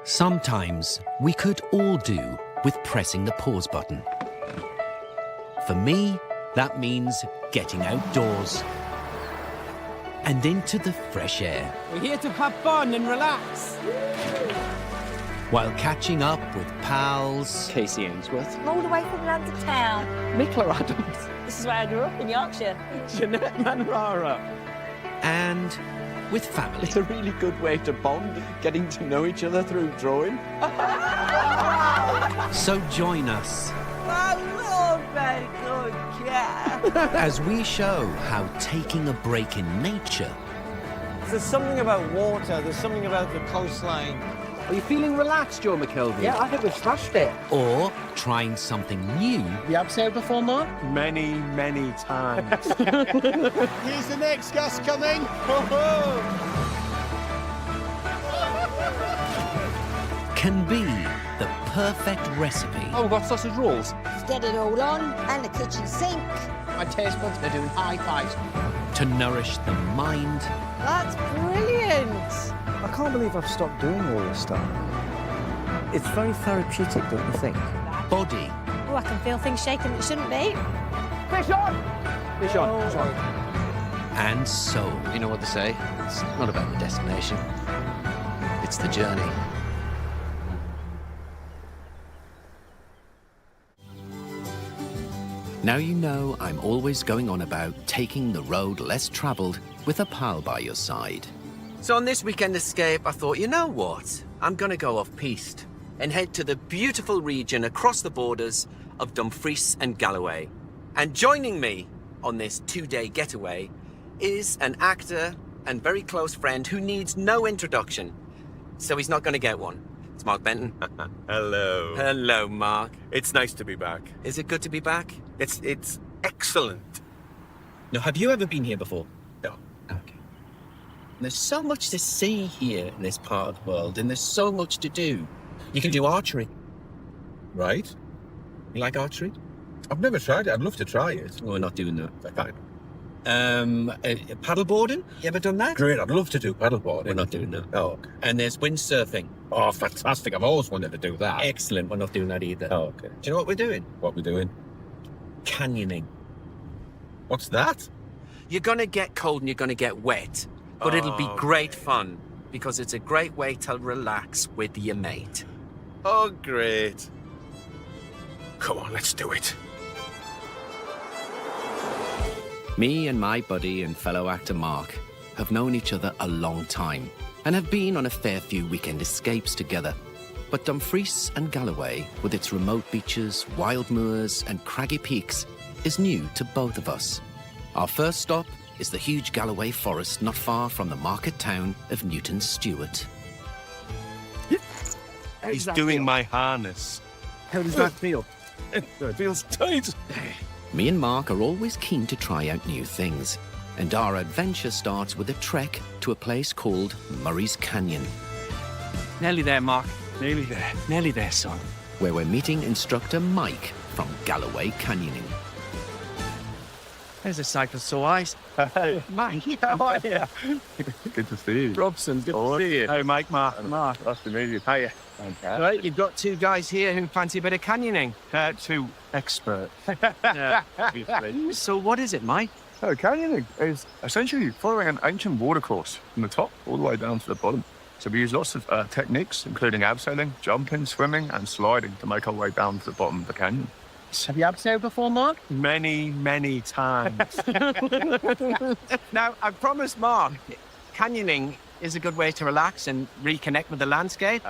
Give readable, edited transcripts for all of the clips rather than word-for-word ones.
Sometimes we could all do with pressing the pause button. For me, that means getting outdoors and into the fresh air. We're here to have fun and relax. While catching up with pals. Casey Ainsworth. All the way from London town. Nicola Adams. This is where I grew up, in Yorkshire. Jeanette Manrara. And with family. It's a really good way to bond, getting to know each other through drawing. So join us My Lord, very good cat. as we show how taking a break in nature There's something about water, there's something about the coastline. Are you feeling relaxed, Joe McKelvey? Yeah, I think we've smashed it. or trying something new The abseil before, Mark? Many, many times. Here's the next gust coming. can be the perfect recipe Oh, we've got sausage rolls. Let's get it all on, and the kitchen sink. My taste buds are doing high fives. to nourish the mind That's brilliant. I can't believe I've stopped doing all this stuff. It's very therapeutic, don't you think? body Oh, I can feel things shaking that shouldn't be. Fish on. and soul. You know what they say? It's not about the destination. It's the journey. Now you know I'm always going on about taking the road less travelled with a pal by your side. So on this weekend escape, I thought, you know what? I'm going to go off-piste and head to the beautiful region across the borders of Dumfries and Galloway. And joining me on this 2-day getaway is an actor and very close friend who needs no introduction. So he's not going to get one. It's Mark Benton. Hello. Hello, Mark. It's nice to be back. Is it good to be back? It's excellent. No, have you ever been here before? No. Okay. There's so much to see here in this part of the world, and there's so much to do. You can do archery. Right? You like archery? I've never tried it. I'd love to try it. We're not doing that. Fine. Paddleboarding? You ever done that? Great. I'd love to do paddleboarding. We're not doing that. Oh, okay. And there's windsurfing. Oh, fantastic. I've always wanted to do that. Excellent. We're not doing that either. Oh, okay. Do you know what we're doing? What we doing? Canyoning. What's that? You're going to get cold and you're going to get wet, but it'll be great fun because it's a great way to relax with your mate. Oh, great. Come on, let's do it. Me and my buddy and fellow actor Mark have known each other a long time and have been on a fair few weekend escapes together. But Dumfries and Galloway, with its remote beaches, wild moors and craggy peaks, is new to both of us. Our first stop is the huge Galloway forest not far from the market town of Newton Stewart. He's doing my harness. How does that feel? It feels tight. Me and Mark are always keen to try out new things, and our adventure starts with a trek to a place called Murray's Canyon, Nearly there, Mark. Nearly there. Nearly there, son. where we're meeting instructor Mike from Galloway Canyoning. There's a cyclist so ice. Hey, Mike, how are you? good to see you. Robson, good to see you. Hey, Mike, Mark. Mark. Nice to meet you. Hiya. Okay. Right, you've got two guys here who fancy a bit of canyoning. Two experts. Yeah. Obviously. So what is it, Mike? So canyoning is essentially following an ancient watercourse from the top all the way down to the bottom. So we use lots of techniques, including abseiling, jumping, swimming, and sliding to make our way down to the bottom of the canyon. Have you abseiled before, Mark? Many, many times. Now, I promised Mark, canyoning is a good way to relax and reconnect with the landscape.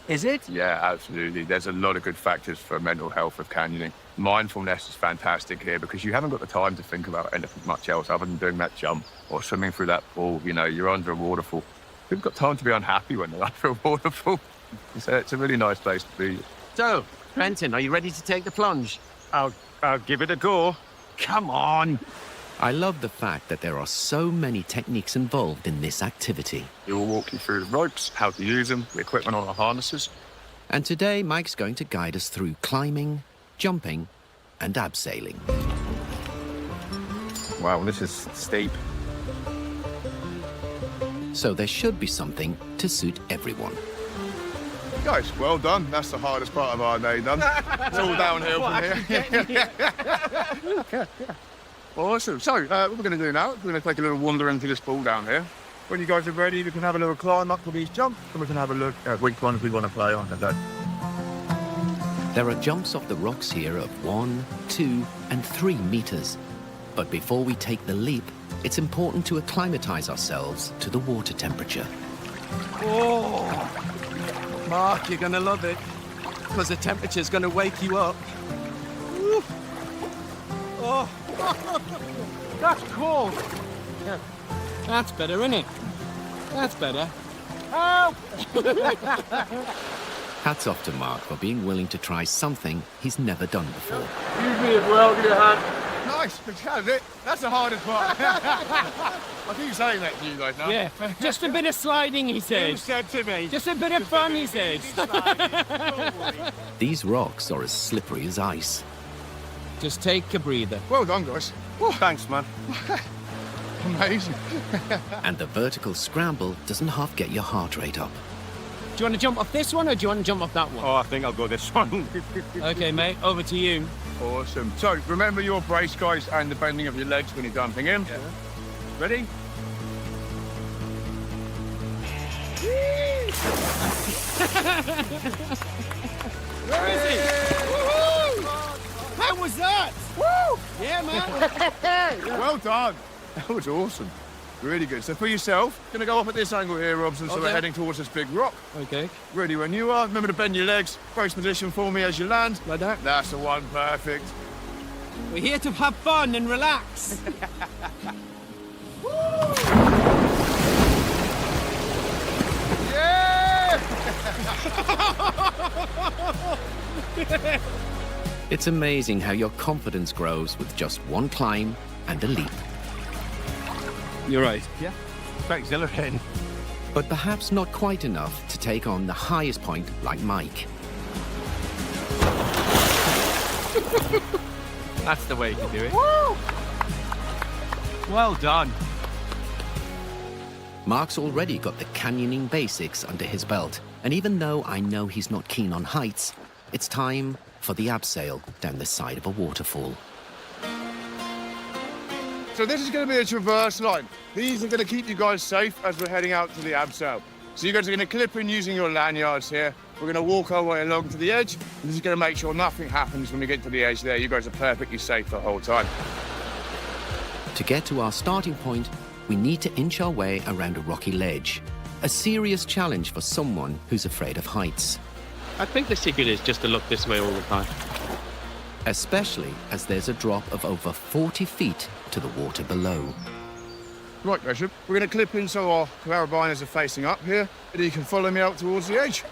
Is it? Yeah, absolutely. There's a lot of good factors for mental health of canyoning. Mindfulness is fantastic here because you haven't got the time to think about anything much else other than doing that jump or swimming through that pool. You know, you're under a waterfall. You've got time to be unhappy when you're under a waterfall. It's a really nice place to be. So, Benton, are you ready to take the plunge? I'll give it a go. Come on. I love the fact that there are so many techniques involved in this activity. It will walk you through the ropes, how to use them, the equipment on the harnesses. And today, Mike's going to guide us through climbing, jumping, and abseiling. Wow, this is steep. So there should be something to suit everyone. Guys, well done. That's the hardest part of our day done. It's all downhill from here. Awesome. So, what we're going to do now, we're going to take a little wander into this pool down here. When you guys are ready, we can have a little climb up to these jumps, and we can have a look at which ones we want to play on today. There are jumps off the rocks here of 1, 2, and 3 meters. But before we take the leap, it's important to acclimatize ourselves to the water temperature. Oh, Mark, you're going to love it, because the temperature's going to wake you up. Woo. Oh, that's cold. Yeah. That's better, isn't it? That's better. Help! Hats off to Mark for being willing to try something he's never done before. Excuse me as well, give you a hand. Nice, that's it. That's the hardest part. I keep saying that to you guys now. Yeah, just a bit of sliding, he You says. said to me. Just a bit of fun, he says. These rocks are as slippery as ice. Just take a breather. Well done, guys. Thanks, man. Amazing. And the vertical scramble doesn't half get your heart rate up. Do you want to jump off this one, or do you want to jump off that one? Oh, I think I'll go this one. Okay, mate, over to you. Awesome. So, remember your brace, guys, and the bending of your legs when you're jumping in. Yeah. Ready? Where is he? Woohoo! How was that? Woo! Yeah, man. Well done. That was awesome. Really good. So for yourself, going to go off at this angle here, Robson, so Okay. we're heading towards this big rock. Okay, Ready when you are. Remember to bend your legs. Brace position for me as you land. like that. That's the one. Perfect. We're here to have fun and relax. It's amazing how your confidence grows with just one climb and a leap. You're right. Yeah. Thanks, exhilarating. But perhaps not quite enough to take on the highest point like Mike. That's the way to do it. Woo! Well done. Mark's already got the canyoning basics under his belt, and even though I know he's not keen on heights, it's time for the abseil down the side of a waterfall. So this is going to be a traverse line. These are going to keep you guys safe as we're heading out to the abseil. So you guys are going to clip in using your lanyards here. We're going to walk our way along to the edge. This is going to make sure nothing happens when we get to the edge there. You guys are perfectly safe the whole time. To get to our starting point, we need to inch our way around a rocky ledge. A serious challenge for someone who's afraid of heights. I think the secret is just to look this way all the time. Especially as there's a drop of over 40 feet to the water below. Right, Bishop, we're going to clip in so our carabiners are facing up here, and you can follow me out towards the edge.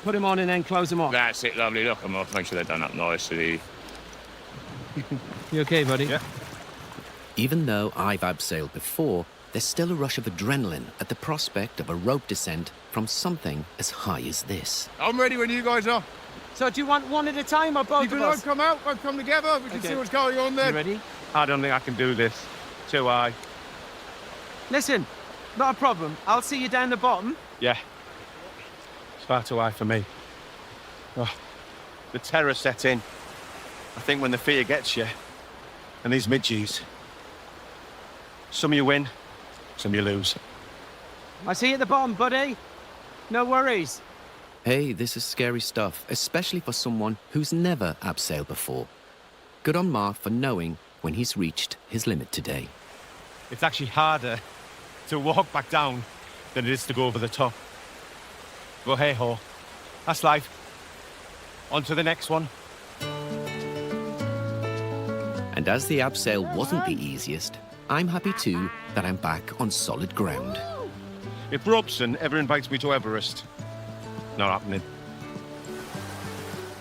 Put him on and then close him off. That's it, lovely. Lock them off. Make sure they're done up nicely. You okay, buddy? Yeah. Even though I've abseiled before, there's still a rush of adrenaline at the prospect of a rope descent from something as high as this. I'm ready when you guys are. So do you want one at a time or both You can of all us? come out, we'll come together, we can Okay. see what's going on there. You ready? I don't think I can do this. Too high. Listen, not a problem. I'll see you down the bottom. Yeah. It's far too high for me. Oh, the terror set in. I think when the fear gets you, and these midges, some you win, some you lose. I see you at the bottom, buddy. No worries. Hey, this is scary stuff, especially for someone who's never abseiled before. Good on Mark for knowing when he's reached his limit today. It's actually harder to walk back down than it is to go over the top. But hey ho, that's life. On to the next one. And as the abseil wasn't the easiest, I'm happy too that I'm back on solid ground. If Robson ever invites me to Everest, not happening.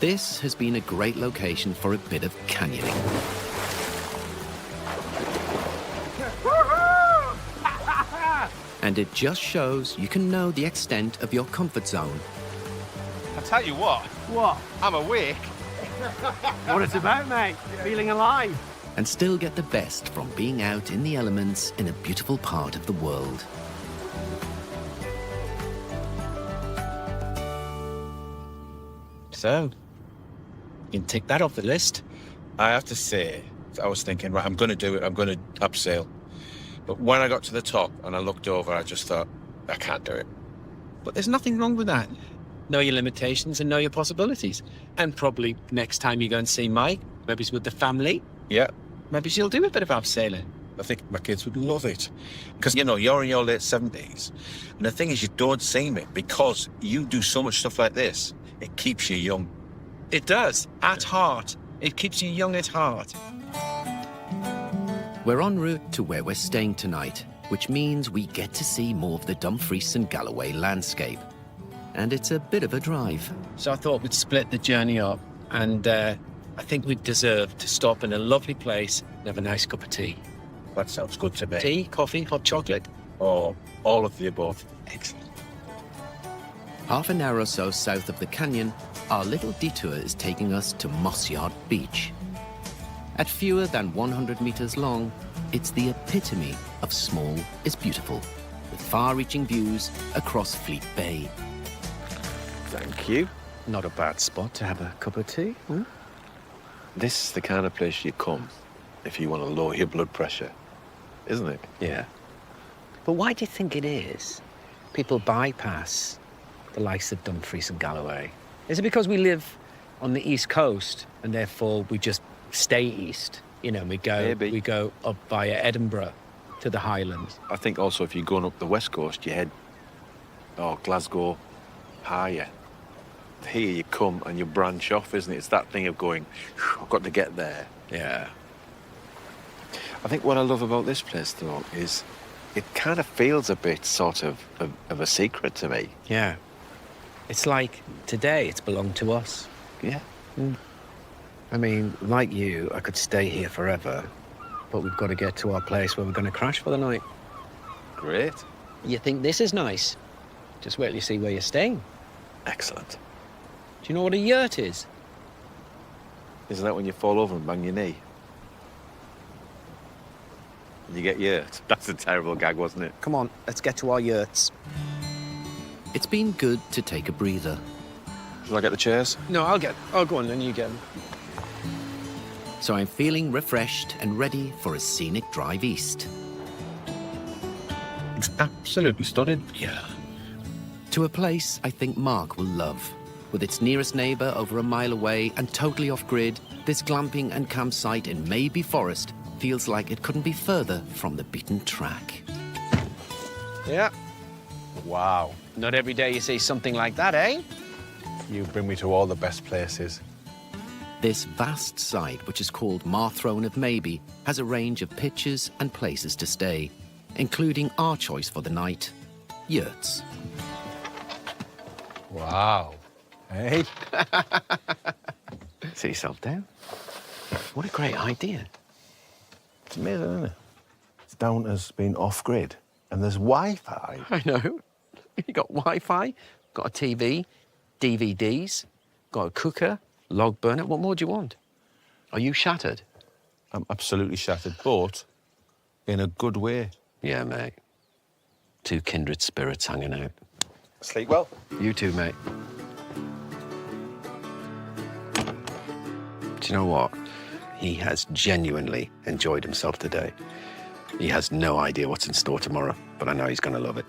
This has been a great location for a bit of canyoning. And it just shows you can know the extent of your comfort zone. I tell you what, What? I'm awake. What it's about, mate. Feeling alive. And still get the best from being out in the elements in a beautiful part of the world. So, you can tick that off the list. I have to say, I was thinking, right, I'm going to do it. I'm going to abseil. But when I got to the top and I looked over, I just thought, I can't do it. But there's nothing wrong with that. Know your limitations and know your possibilities. And probably next time you go and see Mike, maybe it's with the family, Yeah, maybe she'll do a bit of abseiling. I think my kids would love it. Because, you know, you're in your late 70s. And the thing is, you don't seem it because you do so much stuff like this. It keeps you young. It does, at heart. It keeps you young at heart. We're en route to where we're staying tonight, which means we get to see more of the Dumfries and Galloway landscape. And it's a bit of a drive. So I thought we'd split the journey up, and I think we deserve to stop in a lovely place and have a nice cup of tea. That sounds good to me. Tea, coffee, hot chocolate? Or all of the above. Excellent. Half an hour or so south of the canyon, our little detour is taking us to Mossyard Beach. At fewer than 100 meters long, it's the epitome of small is beautiful, with far-reaching views across Fleet Bay. Thank you. Not a bad spot to have a cup of tea. This is the kind of place you come if you want to lower your blood pressure, isn't it? Yeah. But why do you think it is? People bypass the likes of Dumfries and Galloway. Is it because we live on the East Coast and therefore we just stay east? You know, we go up via Edinburgh to the Highlands. I think also if you're going up the West Coast, you head, Glasgow, higher. Here you come and you branch off, isn't it? It's that thing of going, I've got to get there. Yeah. I think what I love about this place, though, is it kind of feels a bit sort of a secret to me. Yeah. It's like today it's belonged to us. Yeah. I mean, like you, I could stay here forever, but we've got to get to our place where we're going to crash for the night. Great. You think this is nice? Just wait till you see where you're staying. Excellent. Do you know what a yurt is? Isn't that when you fall over and bang your knee? And you get yurt. That's a terrible gag, wasn't it? Come on, let's get to our yurts. It's been good to take a breather. Shall I get the chairs? No, I'll go on, then you get them. So I'm feeling refreshed and ready for a scenic drive east. It's absolutely stunning. Yeah. To a place I think Mark will love. With its nearest neighbour over a mile away and totally off-grid, this glamping and campsite in Maybe Forest feels like it couldn't be further from the beaten track. Yeah. Wow. Not every day you see something like that, eh? You bring me to all the best places. This vast site, which is called Marthrone of Maybe, has a range of pitches and places to stay, including our choice for the night, yurts. Wow. Hey? Sit yourself down. What a great idea. It's amazing, isn't it? It's down as being off-grid, and there's Wi-Fi. I know. You got Wi-Fi, got a TV, DVDs, got a cooker, log burner. What more do you want? Are you shattered? I'm absolutely shattered, but in a good way. Yeah, mate. Two kindred spirits hanging out. Sleep well. You too, mate. Do you know what? He has genuinely enjoyed himself today. He has no idea what's in store tomorrow, but I know he's going to love it.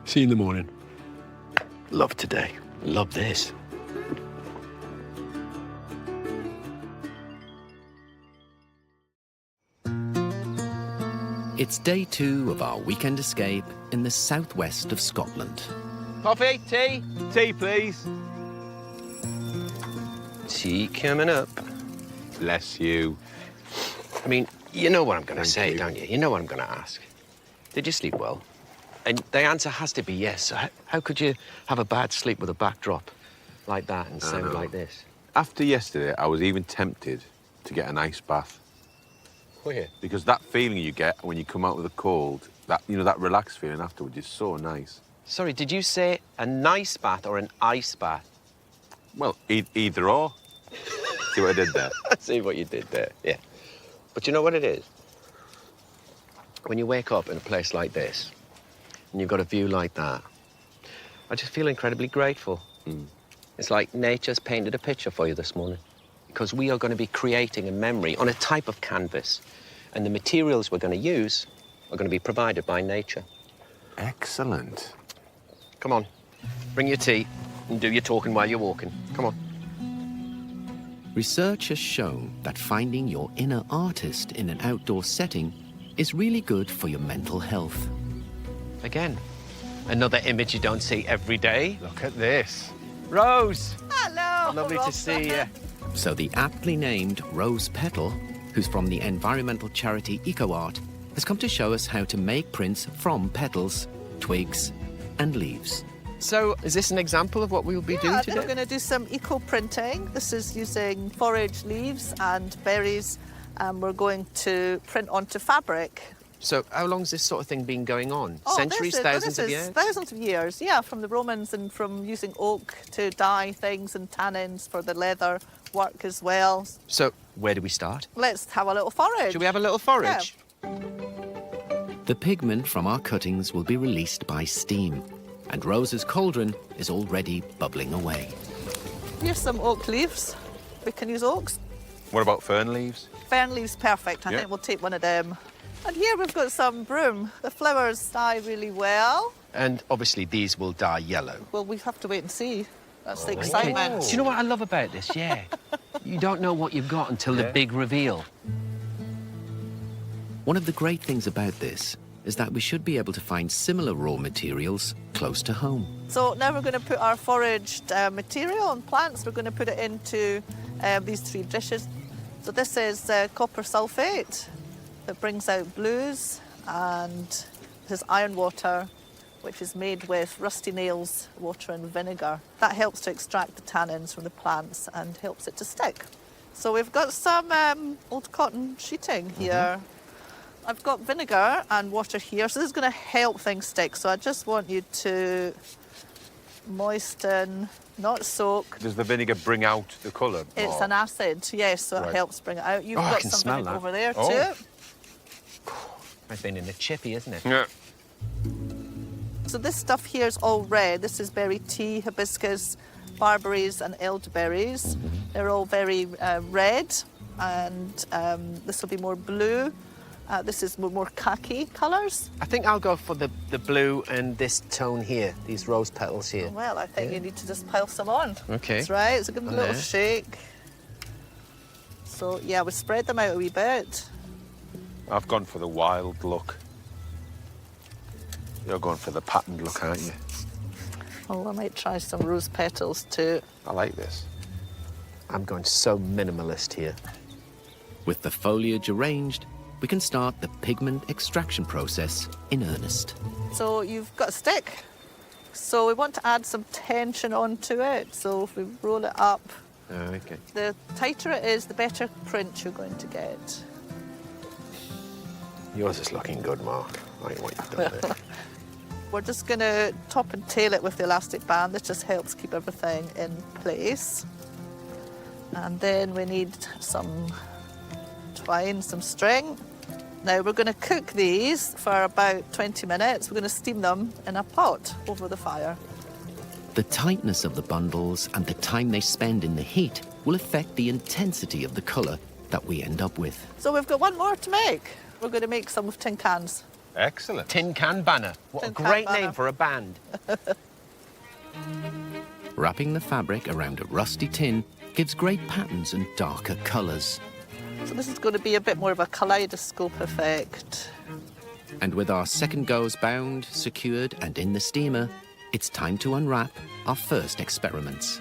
See you in the morning. Love today. Love this. It's day 2 of our weekend escape in the southwest of Scotland. Coffee, tea? Tea, please. Tea coming up. Bless you. I mean, you know what I'm going to Thank say, you. don't you? You know what I'm going to ask. Did you sleep well? And the answer has to be yes. So how could you have a bad sleep with a backdrop like that and sound like this? After yesterday, I was even tempted to get an ice bath. Where? Because that feeling you get when you come out with a cold, that, you know, that relaxed feeling afterwards is so nice. Sorry, did you say a nice bath or an ice bath? Well, either or. See what I did there? I see what you did there, yeah. But you know what it is? When you wake up in a place like this, and you've got a view like that, I just feel incredibly grateful. It's like nature's painted a picture for you this morning, because we are going to be creating a memory on a type of canvas, and the materials we're going to use are going to be provided by nature. Excellent. Come on, bring your tea and do your talking while you're walking. Come on. Research has shown that finding your inner artist in an outdoor setting is really good for your mental health. Again, another image you don't see every day. Look at this. Rose! Hello, Lovely to see you. So the aptly named Rose Petal, who's from the environmental charity EcoArt, has come to show us how to make prints from petals, twigs, and leaves. So, is this an example of what we'll be doing Yeah, today? we're going to do some eco-printing. This is using forage leaves and berries, and we're going to print onto fabric. So, how long's this sort of thing been going on? Oh, Centuries, thousands of years? Thousands of years, yeah, from the Romans and from using oak to dye things and tannins for the leather work as well. So, where do we start? Let's have a little forage. Should we have a little forage? The pigment from our cuttings will be released by steam, and Rose's cauldron is already bubbling away. Here's some oak leaves. We can use oaks. What about fern leaves? Fern leaves, perfect. I Yeah. think we'll take one of them. And here we've got some broom. The flowers dye really well. And obviously, these will dye yellow. Well, we have to wait and see. That's the Okay. excitement. Do you know what I love about this? Yeah. You don't know what you've got until the big reveal. One of the great things about this is that we should be able to find similar raw materials close to home. So now we're going to put our foraged material and plants. We're going to put it into these 3 dishes. So this is copper sulfate that brings out blues, and this is iron water, which is made with rusty nails, water and vinegar. That helps to extract the tannins from the plants and helps it to stick. So we've got some old cotton sheeting here. I've got vinegar and water here, so this is going to help things stick. So I just want you to moisten, not soak. Does the vinegar bring out the colour? It's an acid, yes, so it Right. helps bring it out. You've Oh, I got can some smell vinegar that. over there Oh. too. I've been in a chippy, isn't it? Yeah. So this stuff here is all red. This is berry tea, hibiscus, barberries and elderberries. They're all very red, and this will be more blue. This is more khaki colours. I think I'll go for the blue and this tone here, these rose petals here. Well, I think you need to just pile some on. Okay. That's right. So give them a little there. shake. So yeah, we spread them out a wee bit. I've gone for the wild look. You're going for the patterned look, aren't you? Oh, I might try some rose petals too. I like this. I'm going so minimalist here. With the foliage arranged, we can start the pigment extraction process in earnest. So you've got a stick. So we want to add some tension onto it. So if we roll it up, Okay. the tighter it is, the better print you're going to get. Yours is looking good, Mark. I like what you've done there. We're just going to top and tail it with the elastic band. This just helps keep everything in place. And then we need some twine, some string. Now we're going to cook these for about 20 minutes. We're going to steam them in a pot over the fire. The tightness of the bundles and the time they spend in the heat will affect the intensity of the colour that we end up with. So we've got one more to make. We're going to make some with tin cans. Excellent. Tin Can Banner. What Tin a Can great Banner. name for a band. Wrapping the fabric around a rusty tin gives great patterns and darker colours. So this is going to be a bit more of a kaleidoscope effect. And with our second goes bound, secured and in the steamer, it's time to unwrap our first experiments.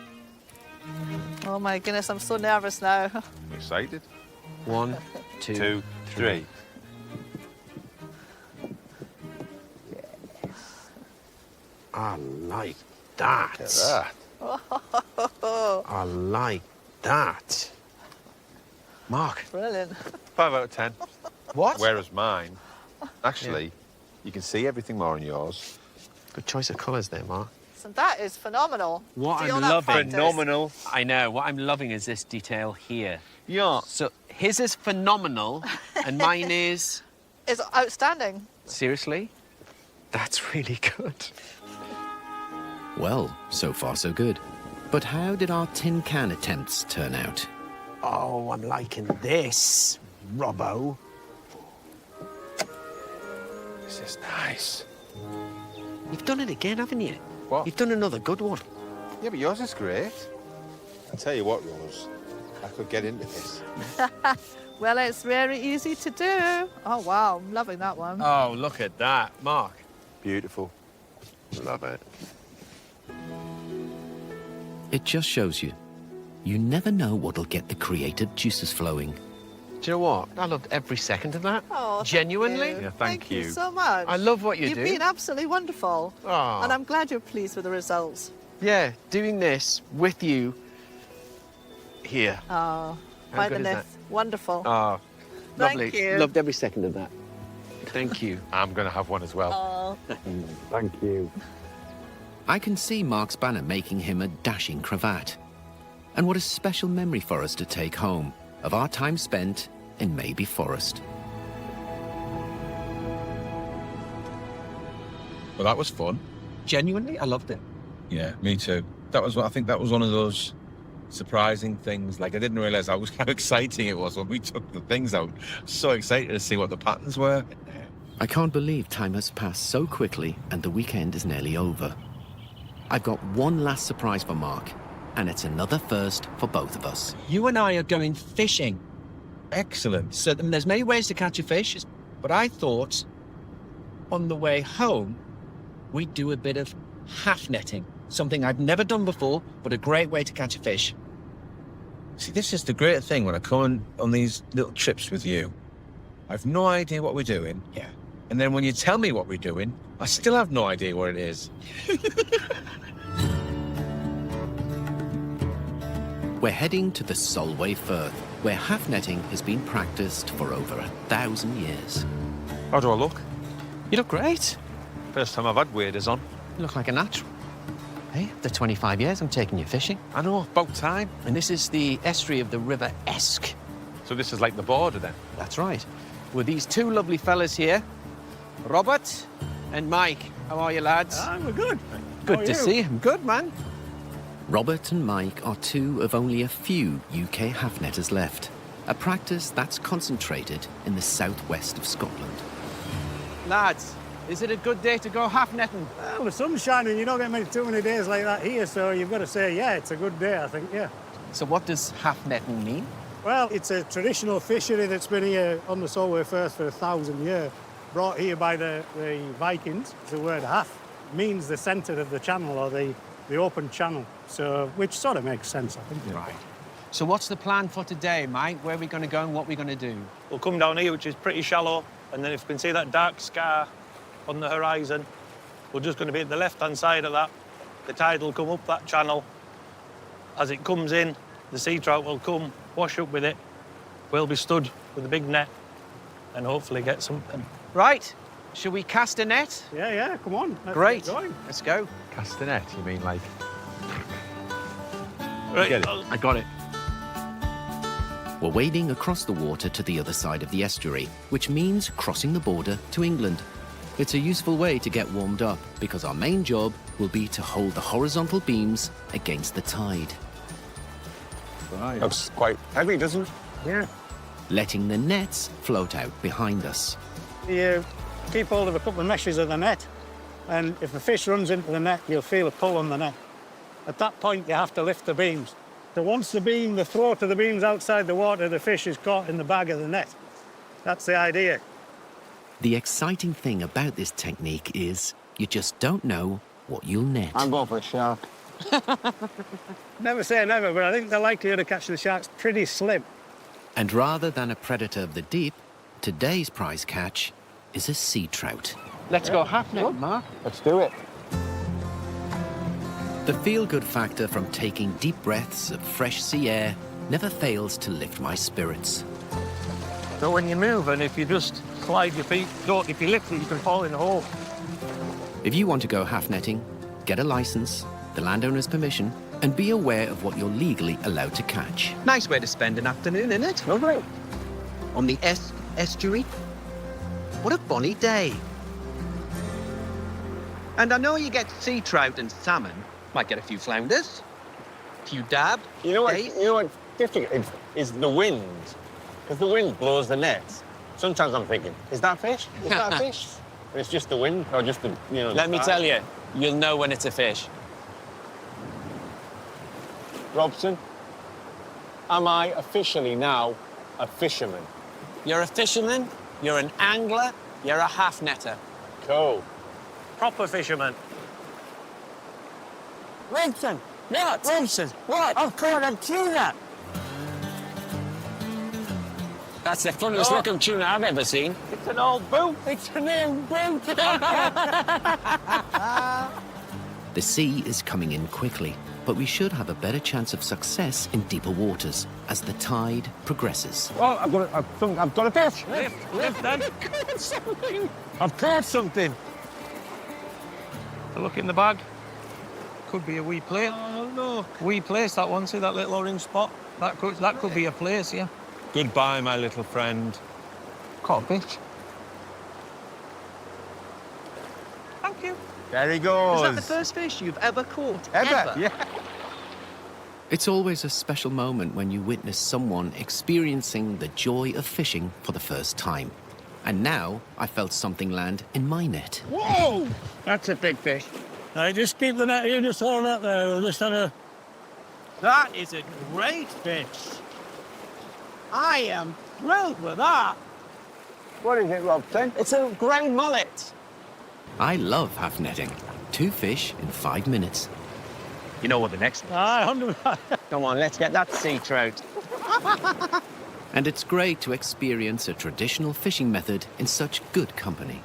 Oh my goodness, I'm so nervous now. Excited? 1, 2, 2, 3. I like that. Look at that. I like that. Mark. Brilliant. 5 out of 10. What? Whereas mine, actually, you can see everything more on yours. Good choice of colours there, Mark. So that is phenomenal. What See all I'm that loving- practice? Phenomenal. I know. What I'm loving is this detail here. Yeah. So his is phenomenal, and mine is... It's outstanding. Seriously? That's really good. Well, so far so good. But how did our tin can attempts turn out? Oh, I'm liking this, Robbo. This is nice. You've done it again, haven't you? What? You've done another good one. Yeah, but yours is great. I tell you what, Rose, I could get into this. Well, it's very easy to do. Oh, wow, I'm loving that one. Oh, look at that, Mark. Beautiful. Love it. It just shows you. You never know what'll get the creative juices flowing. Do you know what? I loved every second of that. Oh, thank Genuinely. you. Yeah, thank you. so much. I love what you You've do. been absolutely wonderful. Oh. And I'm glad you're pleased with the results. Yeah, doing this with you here. Oh, How by good the is myth. Wonderful. Oh, Thank lovely. you. Loved every second of that. Thank you. I'm going to have one as well. Oh. Thank you. I can see Mark's banner making him a dashing cravat. And what a special memory for us to take home of our time spent in Maybe Forest. Well, that was fun. Genuinely, I loved it. Yeah, me too. I think that was one of those surprising things. Like, I didn't realize how exciting it was when we took the things out. So excited to see what the patterns were. I can't believe time has passed so quickly and the weekend is nearly over. I've got one last surprise for Mark, and it's another first for both of us. You and I are going fishing. Excellent. So there's many ways to catch a fish, but I thought on the way home, we'd do a bit of half netting. Something I've never done before, but a great way to catch a fish. See, this is the great thing when I come on these little trips with you. I've no idea what we're doing. Yeah. And then when you tell me what we're doing, I still have no idea what it is. We're heading to the Solway Firth, where half netting has been practiced for over 1,000 years. How do I look? You look great. First time I've had waders on. You look like a natural. Hey, after 25 years, I'm taking you fishing. I know, about time. And this is the estuary of the River Esk. So this is like the border then? That's right. With these two lovely fellas here, Robert and Mike. How are you, lads? We're good. Good to see you. Good, man. Robert and Mike are two of only a few UK half netters left, a practice that's concentrated in the southwest of Scotland. Lads, is it a good day to go half netting? Well, the sun's shining. You don't get too many days like that here, so you've got to say, yeah, it's a good day, I think, yeah. So what does half netting mean? Well, it's a traditional fishery that's been here on the Solway Firth for 1,000 years. Brought here by the Vikings. The word half means the centre of the channel or the open channel, so which sort of makes sense, I think. Right. So what's the plan for today, Mike? Where are we going to go and what are we going to do? We'll come down here, which is pretty shallow, and then if you can see that dark scar on the horizon, we're just going to be at the left-hand side of that. The tide will come up that channel. As it comes in, the sea trout will come, wash up with it. We'll be stood with a big net and hopefully get something. Right. Shall we cast a net? Yeah, come on. Let's Great. get going. Let's go. Cast the net, you mean like... Right, Get it. I got it. We're wading across the water to the other side of the estuary, which means crossing the border to England. It's a useful way to get warmed up because our main job will be to hold the horizontal beams against the tide, Looks quite heavy, doesn't it? Yeah. letting the nets float out behind us. You keep hold of a couple of meshes of the net, and if the fish runs into the net, you'll feel a pull on the net. At that point, you have to lift the beams. So once the throat of the beam's outside the water, the fish is caught in the bag of the net. That's the idea. The exciting thing about this technique is you just don't know what you'll net. I'm going for a shark. Never say never, but I think the likelihood of catching the shark's pretty slim. And rather than a predator of the deep, today's prize catch is a sea trout. Let's go half net, Mark. Let's do it. The feel-good factor from taking deep breaths of fresh sea air never fails to lift my spirits. So when you move, and if you just slide your feet, if you lift it, you can fall in the hole. If you want to go half netting, get a license, the landowner's permission, and be aware of what you're legally allowed to catch. Nice way to spend an afternoon, isn't it? Lovely. On the estuary. What a bonny day. And I know you get sea trout and salmon. Might get a few flounders. You dab. You know what? Hey. You know what's difficult is the wind, because the wind blows the net. Sometimes I'm thinking, is that fish? Is that a fish? And it's just the wind, or just the Let me tell you, you'll know when it's a fish. Robson, am I officially now a fisherman? You're a fisherman, you're an angler, you're a half netter. Cool. Proper fisherman. Robson! What? Robson! What? I've caught a tuna! That's the funniest looking tuna I've ever seen. It's an old boot. It's an old boat! The sea is coming in quickly, but we should have a better chance of success in deeper waters as the tide progresses. Oh, I've got a fish! Lift then. I've caught something! A look in the bag. Could be a wee plate. Oh, look. Wee place, that one. See that little orange spot? That could be a place, yeah. Goodbye, my little friend. Caught a fish. Thank you. There he goes. Is that the first fish you've ever caught? Ever? Yeah. It's always a special moment when you witness someone experiencing the joy of fishing for the first time. And now I felt something land in my net. Whoa! That's a big fish. I just keep the net, you just hold that there. We'll just have a... That is a great fish. I am thrilled with that. What is it, Robson? It's a grey mullet. I love half netting. 2 fish in 5 minutes. You know what the next Aye, 100%. Come on, let's get that sea trout. And it's great to experience a traditional fishing method in such good company.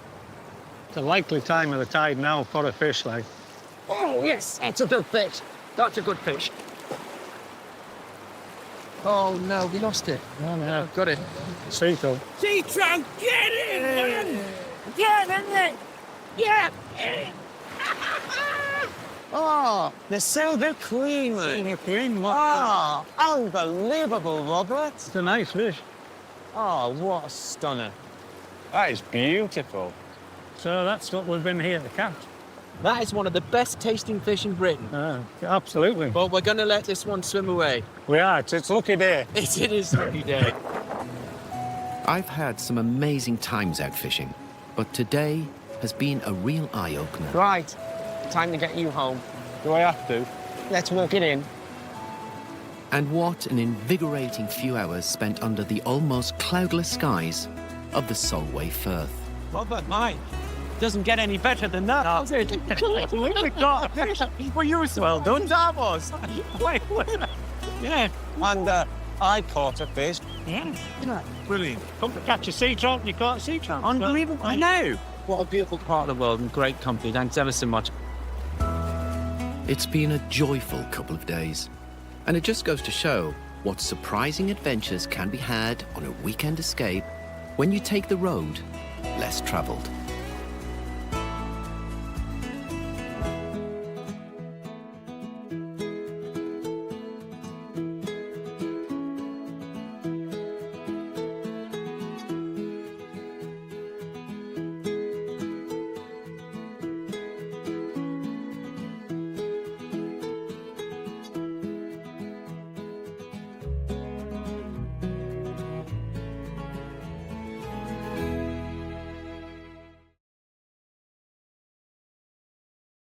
It's a likely time of the tide now for a fish, like. Oh, yes, that's a good fish. That's a good fish. Oh, no, we lost it. No, no. Got it. Sea trout. Sea trout, get in, man! Get in it! Yeah! Oh, they're so clean, man. They're clean, what? Oh, unbelievable, Robert. It's a nice fish. Oh, what a stunner. That is beautiful. So that's what we've been here to catch. That is one of the best tasting fish in Britain. Absolutely. But we're going to let this one swim away. We are. It's a lucky day. It is lucky day. I've had some amazing times out fishing, but today has been a real eye-opener. Right, time to get you home. Do I have to? Let's work it in. And what an invigorating few hours spent under the almost cloudless skies of the Solway Firth. Robert, mate, doesn't get any better than that, does it? We got a fish. Well, you were well done. That was. Yeah. And I caught a fish. Yeah. Brilliant. Come to catch a sea trout, you caught a sea trout. Unbelievable. I know. What a beautiful part of the world and great company. Thanks ever so much. It's been a joyful couple of days, and it just goes to show what surprising adventures can be had on a weekend escape when you take the road less travelled.